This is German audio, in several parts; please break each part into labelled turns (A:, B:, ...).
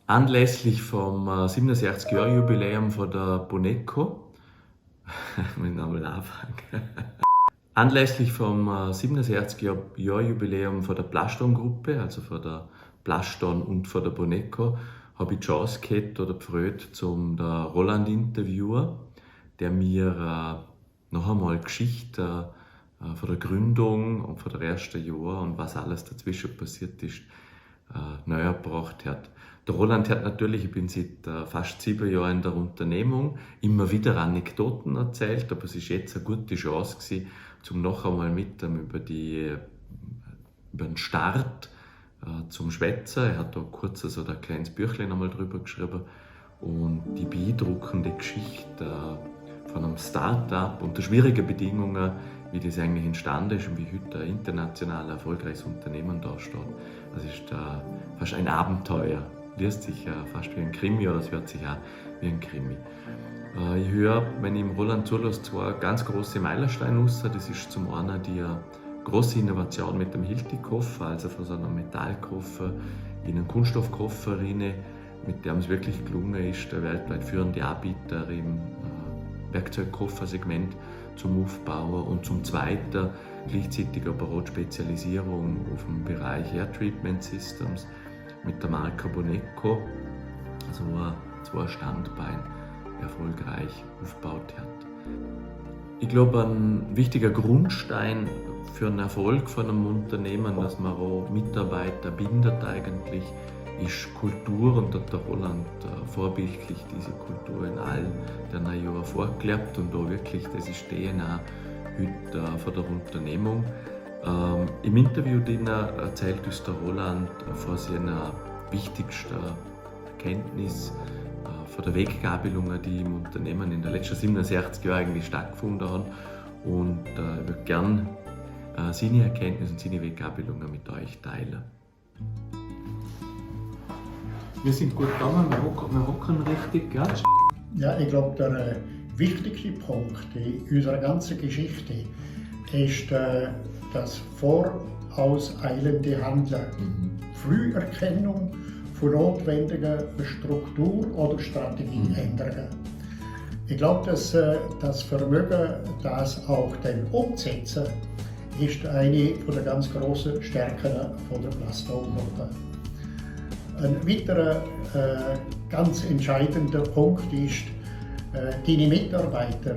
A: Anlässlich vom 67-Jahr-Jubiläum von der Boneco, ich muss nochmal anfangen. Anlässlich vom 67-Jahr-Jubiläum von der Plaston-Gruppe, also von der Plaston und von der Boneco, habe ich die Chance gehabt oder gefreut, zum der Roland interviewen, der mir noch einmal Geschichte von der Gründung und von der ersten Jahr und was alles dazwischen passiert ist, näher gebracht hat. Der Roland hat natürlich, ich bin seit fast 7 Jahren in der Unternehmung, immer wieder Anekdoten erzählt, aber es ist jetzt eine gute Chance gewesen, um noch einmal mit ihm über den Start zum Schwätzen. Er hat da kurz so ein kleines Büchlein einmal drüber geschrieben und die beeindruckende Geschichte von einem Start-up unter schwierigen Bedingungen, wie das eigentlich entstanden ist und wie heute ein international erfolgreiches Unternehmen da steht. Das ist fast ein Abenteuer. Liest sich fast wie ein Krimi oder es hört sich auch wie ein Krimi. Ich höre, wenn ich im Roland zulasse, zwei ganz große Meilensteine raus. Das ist zum einen die große Innovation mit dem Hilti-Koffer, also von so einem Metallkoffer in einen Kunststoffkoffer rein, mit dem es wirklich gelungen ist, der weltweit führende Anbieter im Werkzeugkoffersegment zum Aufbauen und zum Zweiten gleichzeitig aber auch die Spezialisierung auf dem Bereich Air Treatment Systems mit der Marke Boneco, also zwei Standbeine erfolgreich aufgebaut hat. Ich glaube, ein wichtiger Grundstein für den Erfolg von einem Unternehmen, dass man auch Mitarbeiter bindet eigentlich, ist Kultur, und hat der Roland vorbildlich diese Kultur in all den Jahren vorgelebt und da wirklich, das ist DNA heute von der Unternehmung. Im Interview erzählt uns der Roland von seiner wichtigsten Erkenntnis von der Weggabelungen, die im Unternehmen in den letzten 67 Jahren eigentlich stattgefunden haben, und ich würde gerne seine Erkenntnisse und seine Weggabelungen mit euch teilen.
B: Wir sind gut gegangen, wir hocken richtig, gell?
C: Ja, ich glaube, der wichtigste Punkt in unserer ganzen Geschichte ist das vorauseilende Handeln. Früherkennung von notwendigen Struktur- oder Strategieänderungen. Ich glaube, dass das Vermögen, das auch dann umzusetzen, ist eine der ganz grossen Stärken von der Plaston-Gruppe. Ein weiterer ganz entscheidender Punkt ist, deine Mitarbeiter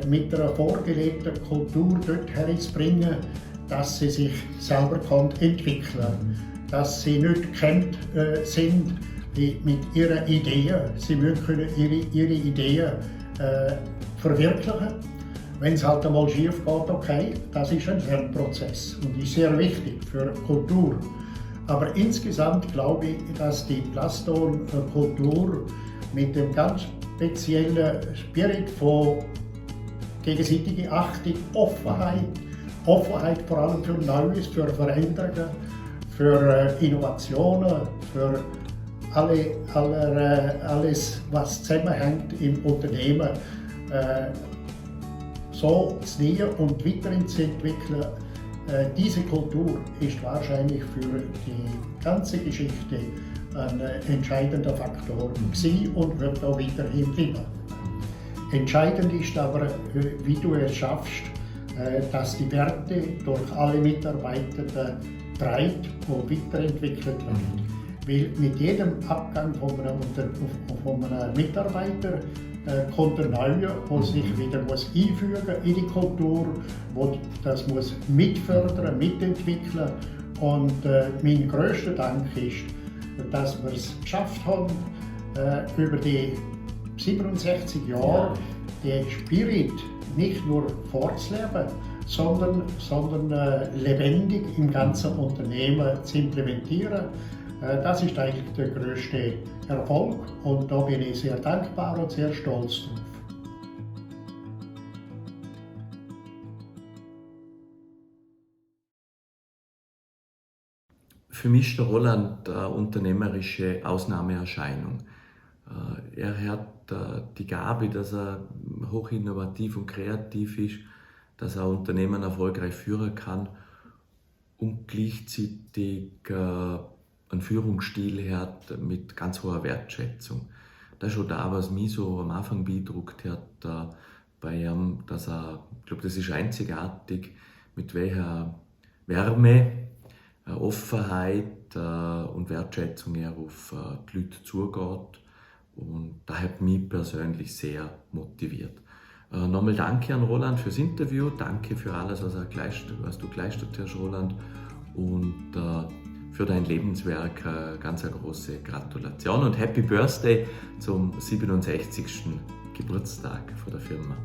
C: mit einer vorgelebten Kultur dorthin zu bringen, dass sie sich selber entwickeln können, dass sie nicht gekämmt sind mit ihren Ideen. Sie müssen ihre Ideen verwirklichen. Wenn es halt einmal schief geht, okay, das ist ein Lernprozess und ist sehr wichtig für Kultur. Aber insgesamt glaube ich, dass die Plaston-Kultur mit dem ganz speziellen Spirit von gegenseitiger Achtung, Offenheit vor allem für Neues, für Veränderungen, für Innovationen, für alles, was zusammenhängt im Unternehmen, so zu nähen und weiterzuentwickeln. Diese Kultur ist wahrscheinlich für die ganze Geschichte ein entscheidender Faktor gewesen und wird auch weiterhin bleiben. Entscheidend ist aber, wie du es schaffst, dass die Werte durch alle Mitarbeiter breit und weiterentwickelt werden. Weil mit jedem Abgang von einem Mitarbeiter kommt ein neuer, der sich wieder einfügen muss in die Kultur, der das muss mitfördern, mitentwickeln. Und mein grösster Dank ist, dass wir es geschafft haben, über die 67 Jahre den Spirit nicht nur vorzuleben, sondern lebendig im ganzen Unternehmen zu implementieren. Das ist eigentlich der grösste Erfolg und da bin ich sehr dankbar und sehr stolz drauf.
A: Für mich ist der Roland eine unternehmerische Ausnahmeerscheinung. Er hat die Gabe, dass er hoch innovativ und kreativ ist, dass er Unternehmen erfolgreich führen kann und gleichzeitig einen Führungsstil hat mit ganz hoher Wertschätzung. Das ist schon da, was mich so am Anfang beeindruckt hat bei ihm, dass ich glaube, das ist einzigartig, mit welcher Wärme, Offenheit und Wertschätzung er auf die Leute zugeht. Und das hat mich persönlich sehr motiviert. Nochmal danke an Roland fürs Interview, danke für alles, was du geleistet hast, Roland. Und für dein Lebenswerk ganz eine große Gratulation und Happy Birthday zum 67. Geburtstag von der Firma.